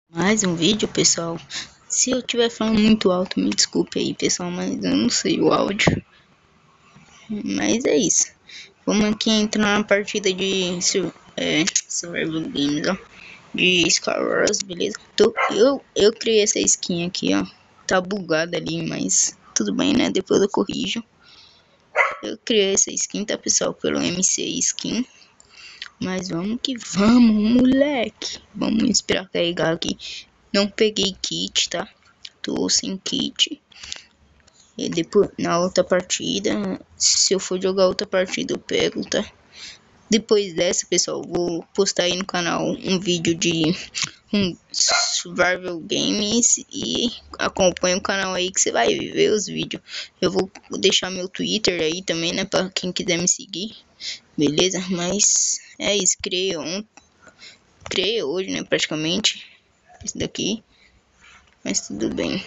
Mais um vídeo, pessoal. Se eu estiver falando muito alto, me desculpe aí, pessoal, mas eu não sei o áudio. Mas é isso. Vamos aqui entrar na partida de Survival Games, ó. De Star Wars, beleza? Eu criei essa skin aqui, ó. Tá bugada ali, mas tudo bem, né? Depois eu corrijo. Eu criei essa skin, tá, pessoal? Pelo MC Skin. Mas vamos que vamos, moleque. Vamos esperar carregar aqui. Não peguei kit, tá? Tô sem kit. E depois, na outra partida, se eu for jogar outra partida, eu pego, tá? Depois dessa, pessoal, vou postar aí no canal um vídeo de Survival Games. E acompanha o canal aí que você vai ver os vídeos. Eu vou deixar meu Twitter aí também, né? Pra quem quiser me seguir. Beleza? Mas é isso. Criei hoje, né? Praticamente. Esse daqui. Mas tudo bem.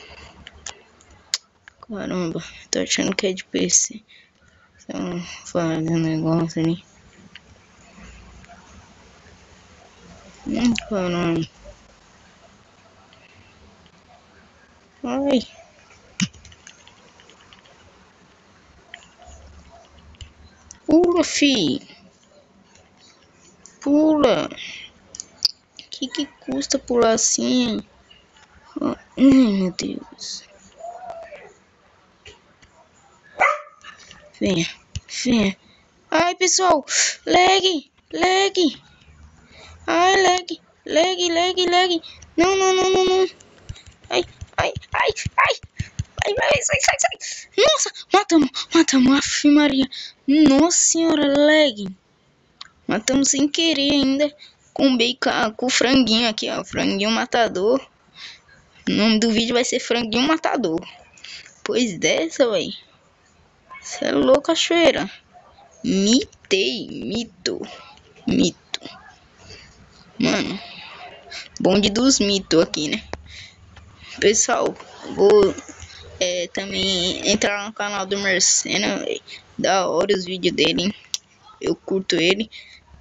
Caramba, tô achando que é de PC. Então, fazendo negócio ali. Caramba. Ai. Pula, fi. Pula. Que custa pular assim? Ai, meu Deus. Venha, venha. Ai, pessoal. Lag, lag. Ai, lag. Não, não, não, não, não. Ai, ai, ai, ai. Sai. Nossa, matamos. Aff, Maria. Nossa senhora, lag. Matamos sem querer ainda. Com bacon, com o franguinho aqui, ó. Franguinho matador. O nome do vídeo vai ser Franguinho Matador. Pois dessa, véi. Cê é louco, cachoeira. Mito. Mano, bonde dos mitos aqui, né? Pessoal, vou também entrar no canal do Mercena, véi. Da hora os vídeos dele, hein? Eu curto ele.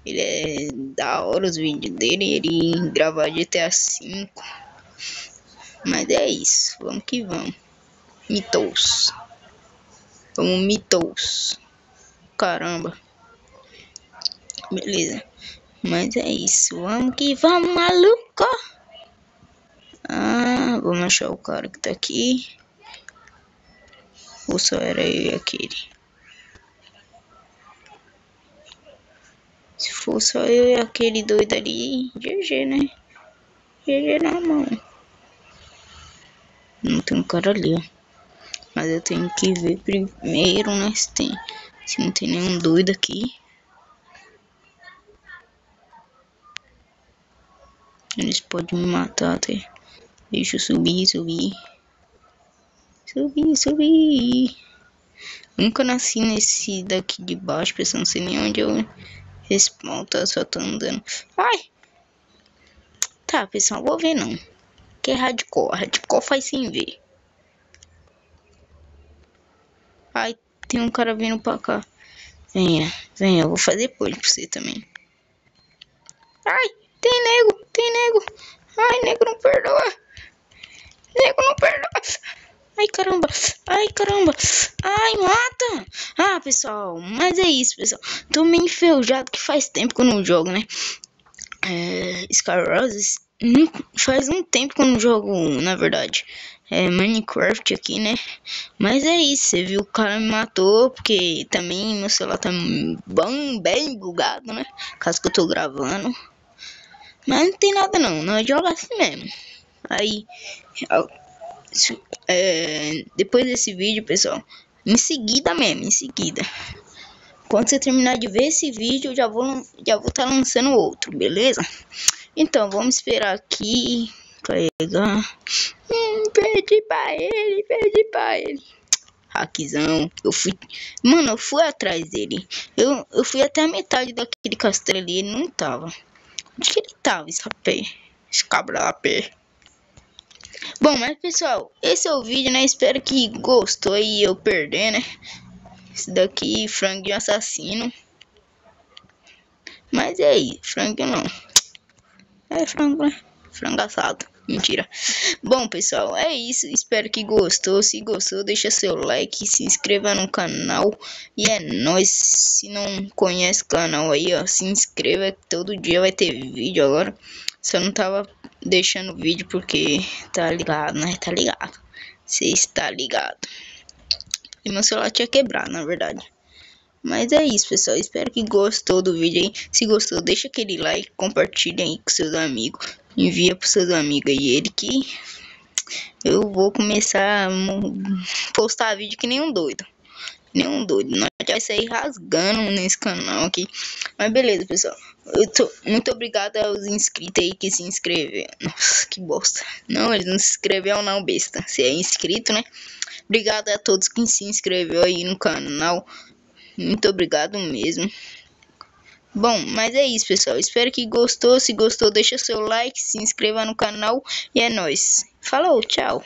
Ele é da hora os vídeos dele. Ele grava GTA V. Mas é isso. Vamos que vamos. Mitos. Vamos, mitos. Caramba. Beleza. Mas é isso. Vamos que vamos, maluco. Ah, vamos achar o cara que tá aqui. Ou só era eu e aquele? Se for só eu e aquele doido ali, GG, né? GG na mão. Não tem um cara ali, ó. Mas eu tenho que ver primeiro, né? Se não tem nenhum doido aqui. Eles podem me matar até. Deixa eu subir. Nunca nasci nesse daqui de baixo, pessoal. Não sei nem onde eu respawn, tá? Só tô andando. Ai! Tá, pessoal, vou ver não. Que é hardcore. Hardcore faz sem ver. Ai, tem um cara vindo pra cá. Venha. Eu vou fazer pole pra você também. Ai, tem nego. Ai, nego não perdoa. Ai, caramba. Ai, mata. Ah, pessoal, mas é isso, pessoal. Tô meio enferrujado que faz tempo que eu não jogo, né? Sky Roses. Faz um tempo que eu não jogo, na verdade. Minecraft aqui, né? Mas é isso, você viu, o cara me matou. Porque também meu celular tá bem bugado, né? Caso que eu tô gravando. Mas não tem nada não, nós joga assim mesmo. Aí, depois desse vídeo, pessoal, em seguida. Quando você terminar de ver esse vídeo, eu já vou estar lançando outro, beleza? Então, vamos esperar aqui carregar. Perdi pra ele. Hackzão. Mano, eu fui atrás dele. Eu fui até a metade daquele castelo ali, ele não tava. Onde que ele tava, esse cabra a pé? Bom, mas pessoal, esse é o vídeo, né? Espero que gostou e eu perder, né? Esse daqui, franguinho assassino. Mas é aí, frango não. É frango, né? frango assado. Mentira. Bom, pessoal, é isso. Espero que gostou. Se gostou, deixa seu like, se inscreva no canal. E é nóis. Se não conhece o canal aí, ó, se inscreva. Todo dia vai ter vídeo agora. Só não tava deixando vídeo porque tá ligado, né? Tá ligado. Você está ligado. E meu celular tinha quebrado, na verdade. Mas é isso, pessoal. Espero que gostou do vídeo aí. Se gostou, deixa aquele like, compartilha aí com seus amigos. Envia pros seus amigos aí. Ele que eu vou começar a postar vídeo que nem um doido. Nem um doido. Nós vai sair rasgando nesse canal aqui. Mas beleza, pessoal. Muito obrigado aos inscritos aí que se inscreveram. Nossa, que bosta. Não, eles não se inscreveram não, besta. Você é inscrito, né? Obrigado a todos que se inscreveu aí no canal. Muito obrigado mesmo. Bom, mas é isso, pessoal. Espero que gostou. Se gostou, deixa seu like, se inscreva no canal. E é nóis. Falou, tchau.